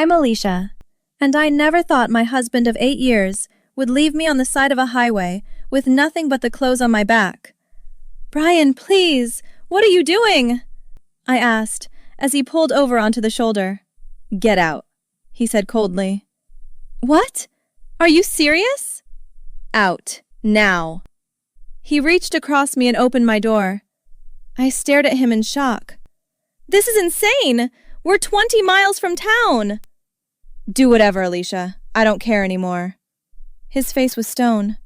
I'm Alicia, and I never thought my husband of 8 years would leave me on the side of a highway with nothing but the clothes on my back. "Brian, please, what are you doing?" I asked as he pulled over onto the shoulder. "Get out," he said coldly. "What? Are you serious?" "Out, now." He reached across me and opened my door. I stared at him in shock. "This is insane! We're 20 miles from town!" "Do whatever, Alicia. I don't care anymore." His face was stone.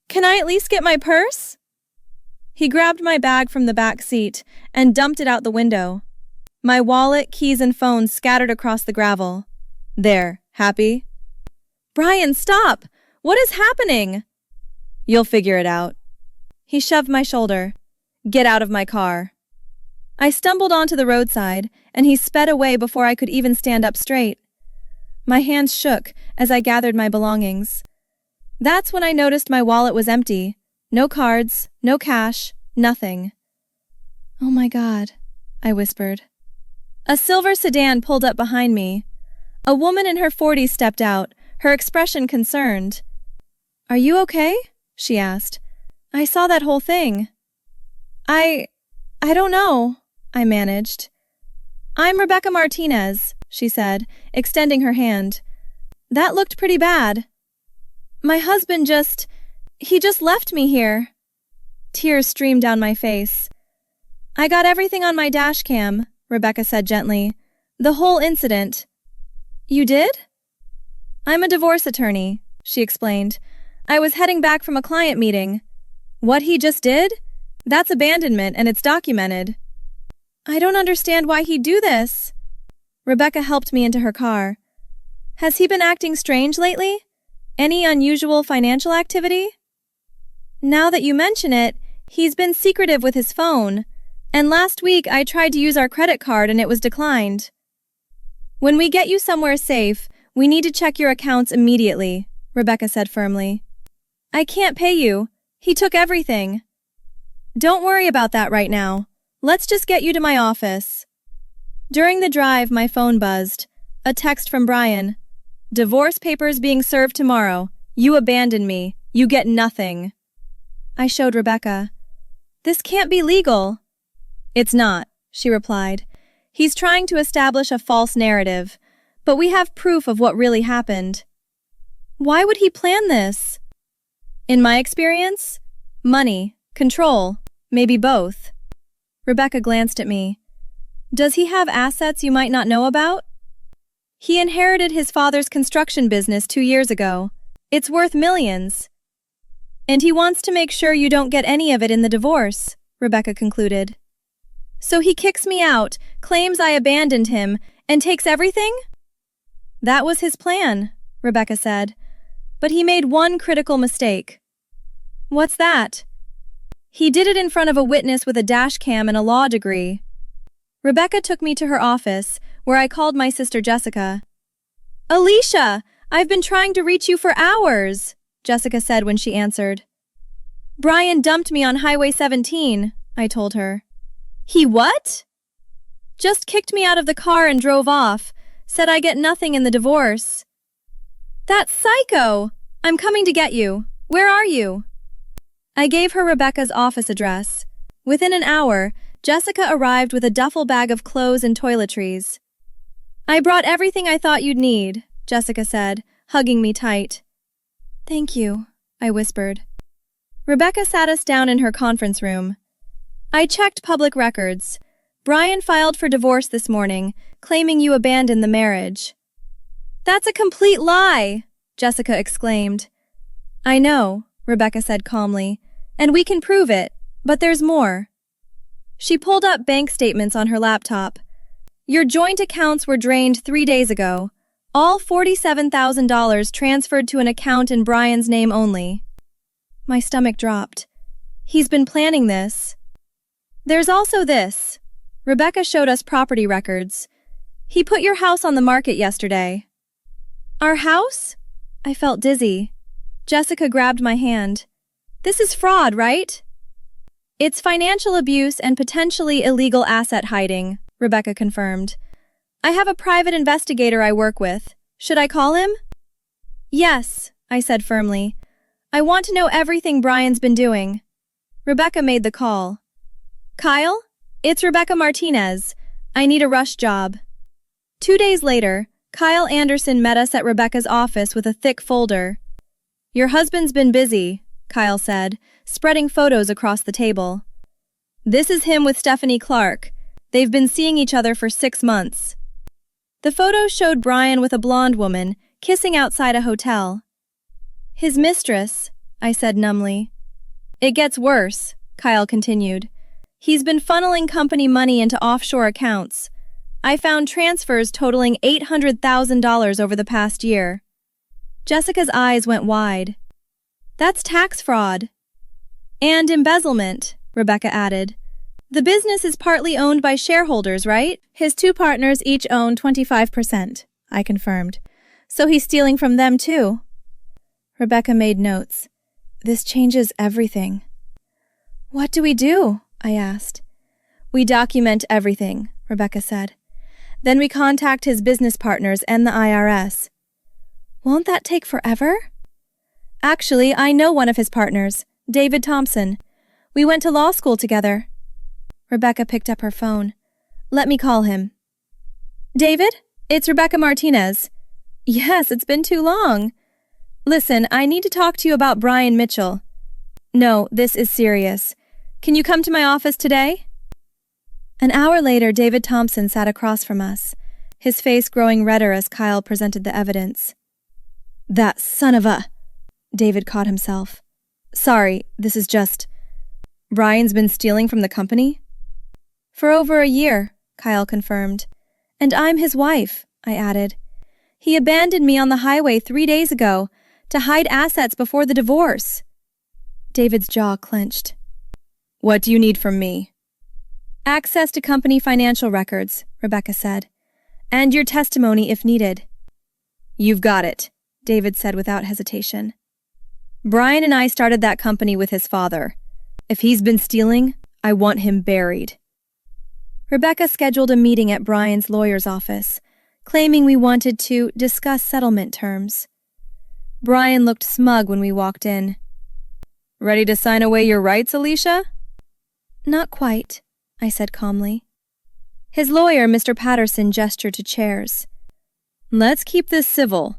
"Can I at least get my purse?" He grabbed my bag from the back seat and dumped it out the window. My wallet, keys, and phone scattered across the gravel. "There, happy?" "Brian, stop! What is happening?" "You'll figure it out." He shoved my shoulder. "Get out of my car." I stumbled onto the roadside, and he sped away before I could even stand up straight. My hands shook as I gathered my belongings. That's when I noticed my wallet was empty. No cards, no cash, nothing. "Oh my God," I whispered. A silver sedan pulled up behind me. A woman in her 40s stepped out, her expression concerned. "Are you okay?" she asked. "I saw that whole thing." I don't know," I managed. "I'm Rebecca Martinez," she said, extending her hand. "That looked pretty bad. My husband he just left me here." Tears streamed down my face. "I got everything on my dash cam," Rebecca said gently. "The whole incident." "You did?" "I'm a divorce attorney," she explained. "I was heading back from a client meeting. What he just did? That's abandonment, and it's documented." "I don't understand why he'd do this." Rebecca helped me into her car. "Has he been acting strange lately? Any unusual financial activity?" "Now that you mention it, he's been secretive with his phone, and last week I tried to use our credit card and it was declined." "When we get you somewhere safe, we need to check your accounts immediately," Rebecca said firmly. "I can't pay you. He took everything." "Don't worry about that right now. Let's just get you to my office." During the drive, my phone buzzed. A text from Brian. "Divorce papers being served tomorrow. You abandoned me. You get nothing." I showed Rebecca. "This can't be legal." "It's not," she replied. "He's trying to establish a false narrative, but we have proof of what really happened." "Why would he plan this?" "In my experience, money, control, maybe both." Rebecca glanced at me. "Does he have assets you might not know about?" "He inherited his father's construction business 2 years ago. It's worth millions. And he wants to make sure you don't get any of it in the divorce," Rebecca concluded. "So he kicks me out, claims I abandoned him, and takes everything?" "That was his plan," Rebecca said. "But he made one critical mistake." "What's that?" "He did it in front of a witness with a dash cam and a law degree." Rebecca took me to her office, where I called my sister Jessica. "Alicia, I've been trying to reach you for hours," Jessica said when she answered. "Brian dumped me on Highway 17, I told her. "He what?" "Just kicked me out of the car and drove off, said I get nothing in the divorce." "That's psycho! I'm coming to get you. Where are you?" I gave her Rebecca's office address. Within an hour, Jessica arrived with a duffel bag of clothes and toiletries. "I brought everything I thought you'd need," Jessica said, hugging me tight. "Thank you," I whispered. Rebecca sat us down in her conference room. "I checked public records. Brian filed for divorce this morning, claiming you abandoned the marriage." "That's a complete lie!" Jessica exclaimed. "I know," Rebecca said calmly, "and we can prove it, but there's more." She pulled up bank statements on her laptop. "Your joint accounts were drained 3 days ago. All $47,000 transferred to an account in Brian's name only." My stomach dropped. "He's been planning this." "There's also this." Rebecca showed us property records. "He put your house on the market yesterday." "Our house?" I felt dizzy. Jessica grabbed my hand. "This is fraud, right?" "It's financial abuse and potentially illegal asset hiding," Rebecca confirmed. I have a private investigator I work with. Should I call him? Yes, I said firmly. I want to know everything Brian's been doing. Rebecca made the call. Kyle? It's Rebecca Martinez. I need a rush job. 2 days later, Kyle Anderson met us at Rebecca's office with a thick folder. Your husband's been busy, Kyle said, spreading photos across the table. This is him with Stephanie Clark. They've been seeing each other for 6 months. The photos showed Brian with a blonde woman, kissing outside a hotel. His mistress, I said numbly. It gets worse, Kyle continued. He's been funneling company money into offshore accounts. I found transfers totaling $800,000 over the past year. Jessica's eyes went wide. That's tax fraud. And embezzlement, Rebecca added. The business is partly owned by shareholders, right? His 2 partners each own 25%, I confirmed. So he's stealing from them too. Rebecca made notes. This changes everything. What do we do? I asked. We document everything, Rebecca said. Then we contact his business partners and the IRS. Won't that take forever? Actually, I know one of his partners, David Thompson. We went to law school together. Rebecca picked up her phone. Let me call him. David? It's Rebecca Martinez. Yes, it's been too long. Listen, I need to talk to you about Brian Mitchell. No, this is serious. Can you come to my office today? An hour later, David Thompson sat across from us, his face growing redder as Kyle presented the evidence. That son of a... David caught himself. Sorry, this is just... Brian's been stealing from the company? For over a year, Kyle confirmed. And I'm his wife, I added. He abandoned me on the highway 3 days ago to hide assets before the divorce. David's jaw clenched. What do you need from me? Access to company financial records, Rebecca said. And your testimony if needed. You've got it, David said without hesitation. Brian and I started that company with his father. If he's been stealing, I want him buried. Rebecca scheduled a meeting at Brian's lawyer's office, claiming we wanted to discuss settlement terms. Brian looked smug when we walked in. Ready to sign away your rights, Alicia? Not quite, I said calmly. His lawyer, Mr. Patterson, gestured to chairs. Let's keep this civil.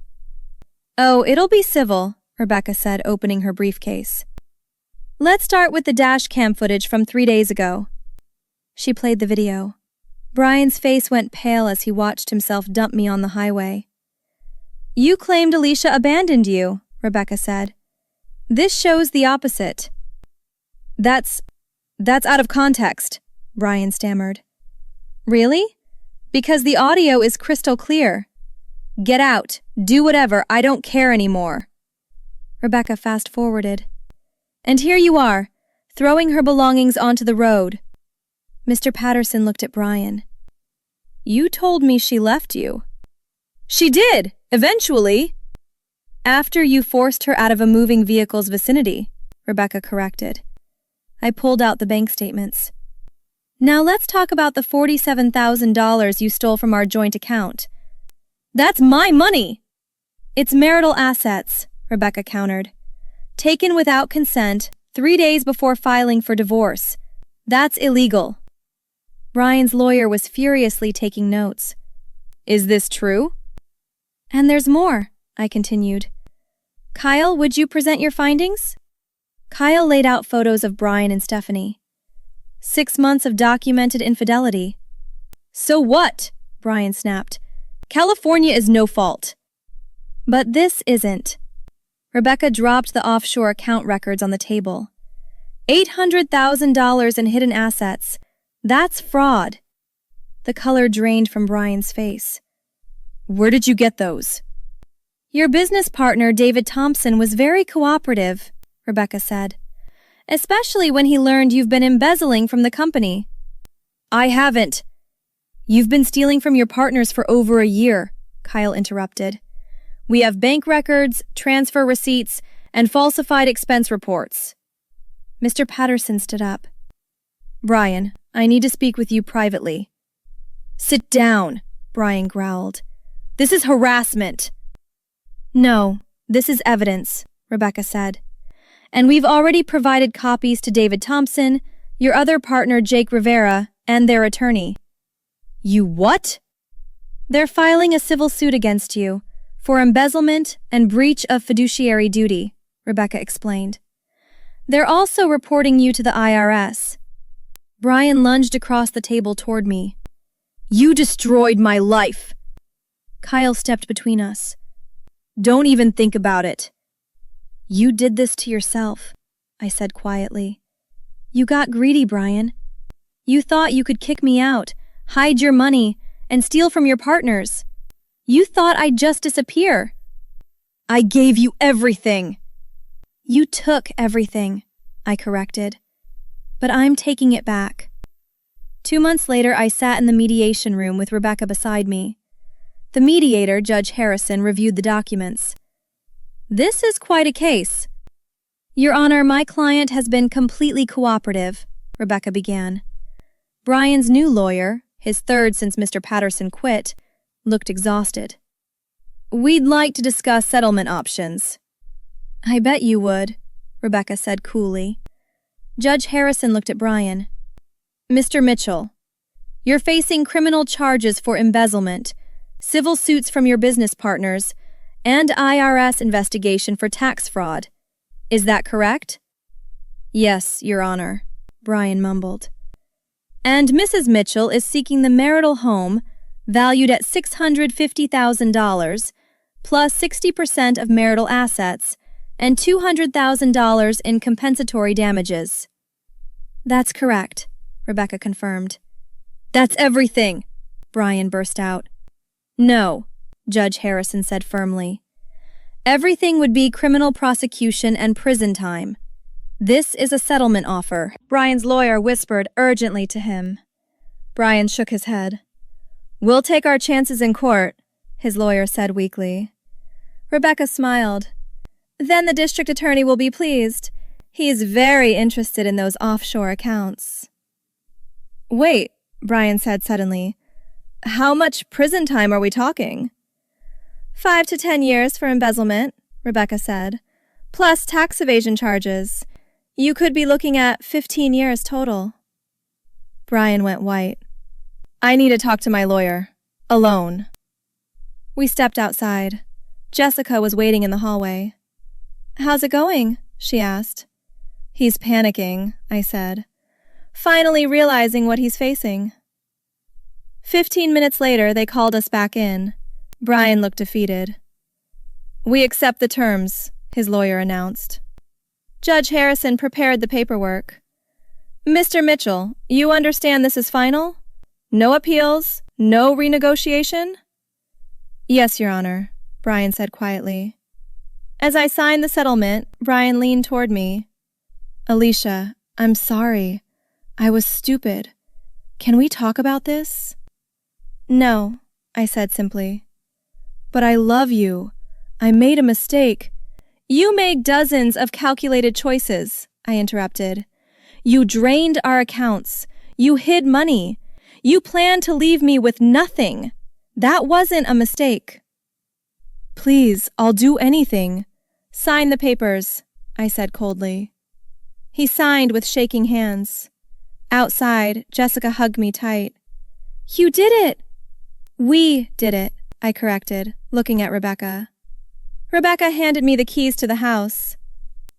Oh, it'll be civil, Rebecca said, opening her briefcase. Let's start with the dash cam footage from 3 days ago. She played the video. Brian's face went pale as he watched himself dump me on the highway. You claimed Alicia abandoned you, Rebecca said. This shows the opposite. That's out of context, Brian stammered. Really? Because the audio is crystal clear. Get out. Do whatever. I don't care anymore. Rebecca fast-forwarded. And here you are, throwing her belongings onto the road. Mr. Patterson looked at Brian. You told me she left you. She did, eventually. After you forced her out of a moving vehicle's vicinity, Rebecca corrected. I pulled out the bank statements. Now let's talk about the $47,000 you stole from our joint account. That's my money! It's marital assets, Rebecca countered. Taken without consent, 3 days before filing for divorce. That's illegal. Brian's lawyer was furiously taking notes. Is this true? And there's more, I continued. Kyle, would you present your findings? Kyle laid out photos of Brian and Stephanie. 6 months of documented infidelity. So what? Brian snapped. California is no fault. But this isn't. Rebecca dropped the offshore account records on the table. $800,000 in hidden assets. That's fraud. The color drained from Brian's face. Where did you get those? Your business partner, David Thompson, was very cooperative, Rebecca said. Especially when he learned you've been embezzling from the company. I haven't. You've been stealing from your partners for over a year, Kyle interrupted. We have bank records, transfer receipts, and falsified expense reports. Mr. Patterson stood up. Brian, I need to speak with you privately. Sit down, Brian growled. "This is harassment." "No, this is evidence," Rebecca said. "And we've already provided copies to David Thompson, your other partner Jake Rivera, and their attorney." "You what?" "They're filing a civil suit against you for embezzlement and breach of fiduciary duty," Rebecca explained. "They're also reporting you to the IRS." Brian lunged across the table toward me. "You destroyed my life!" Kyle stepped between us. "Don't even think about it." "You did this to yourself," I said quietly. "You got greedy, Brian. You thought you could kick me out, hide your money, and steal from your partners. You thought I'd just disappear." "I gave you everything." "You took everything," I corrected. "But I'm taking it back." 2 months later, I sat in the mediation room with Rebecca beside me. The mediator, Judge Harrison, reviewed the documents. "This is quite a case." "Your Honor, my client has been completely cooperative," Rebecca began. Brian's new lawyer, his third since Mr. Patterson quit, looked exhausted. "We'd like to discuss settlement options." "I bet you would," Rebecca said coolly. Judge Harrison looked at Brian. "Mr. Mitchell, you're facing criminal charges for embezzlement, civil suits from your business partners, and IRS investigation for tax fraud. Is that correct?" "Yes, Your Honor," Brian mumbled. "And Mrs. Mitchell is seeking the marital home valued at $650,000, plus 60% of marital assets, and $200,000 in compensatory damages." "That's correct," Rebecca confirmed. "That's everything," Brian burst out. "No," Judge Harrison said firmly. "Everything would be criminal prosecution and prison time. This is a settlement offer," Brian's lawyer whispered urgently to him. Brian shook his head. "We'll take our chances in court," his lawyer said weakly. Rebecca smiled. "Then the district attorney will be pleased. He's very interested in those offshore accounts." "Wait," Brian said suddenly. "How much prison time are we talking?" 5 to 10 years for embezzlement," Rebecca said, "plus tax evasion charges. You could be looking at 15 years total." Brian went white. "I need to talk to my lawyer. Alone." We stepped outside. Jessica was waiting in the hallway. "How's it going?" she asked. "He's panicking," I said, finally realizing what he's facing. 15 minutes later, they called us back in. Brian looked defeated. "We accept the terms," his lawyer announced. Judge Harrison prepared the paperwork. "Mr. Mitchell, you understand this is final? No appeals? No renegotiation?" "Yes, Your Honor," Brian said quietly. As I signed the settlement, Brian leaned toward me. "Alicia, I'm sorry. I was stupid. Can we talk about this?" "No," I said simply. "But I love you. I made a mistake." "You made dozens of calculated choices," I interrupted. "You drained our accounts. You hid money. You planned to leave me with nothing. That wasn't a mistake." "Please, I'll do anything." "Sign the papers," I said coldly. He signed with shaking hands. Outside, Jessica hugged me tight. "You did it!" "We did it," I corrected, looking at Rebecca. Rebecca handed me the keys to the house.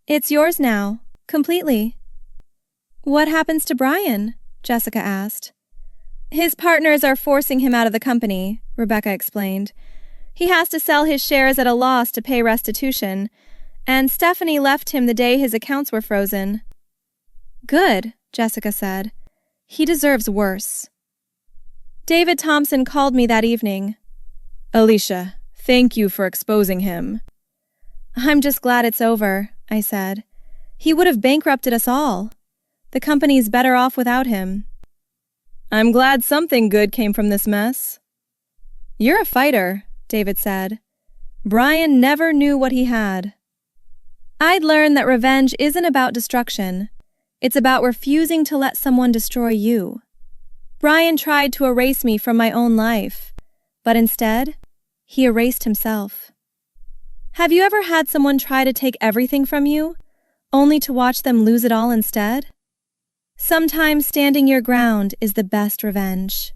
"It's yours now, completely." "What happens to Brian?" Jessica asked. "His partners are forcing him out of the company," Rebecca explained. "He has to sell his shares at a loss to pay restitution, and Stephanie left him the day his accounts were frozen." "Good," Jessica said. "He deserves worse." David Thompson called me that evening. "Alicia, thank you for exposing him." "I'm just glad it's over," I said. "He would have bankrupted us all. The company's better off without him." "I'm glad something good came from this mess." "You're a fighter," David said. "Brian never knew what he had." I'd learned that revenge isn't about destruction. It's about refusing to let someone destroy you. Brian tried to erase me from my own life. but instead, he erased himself. Have you ever had someone try to take everything from you, only to watch them lose it all instead? Sometimes standing your ground is the best revenge.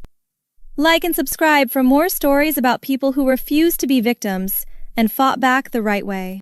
Like and subscribe for more stories about people who refused to be victims and fought back the right way.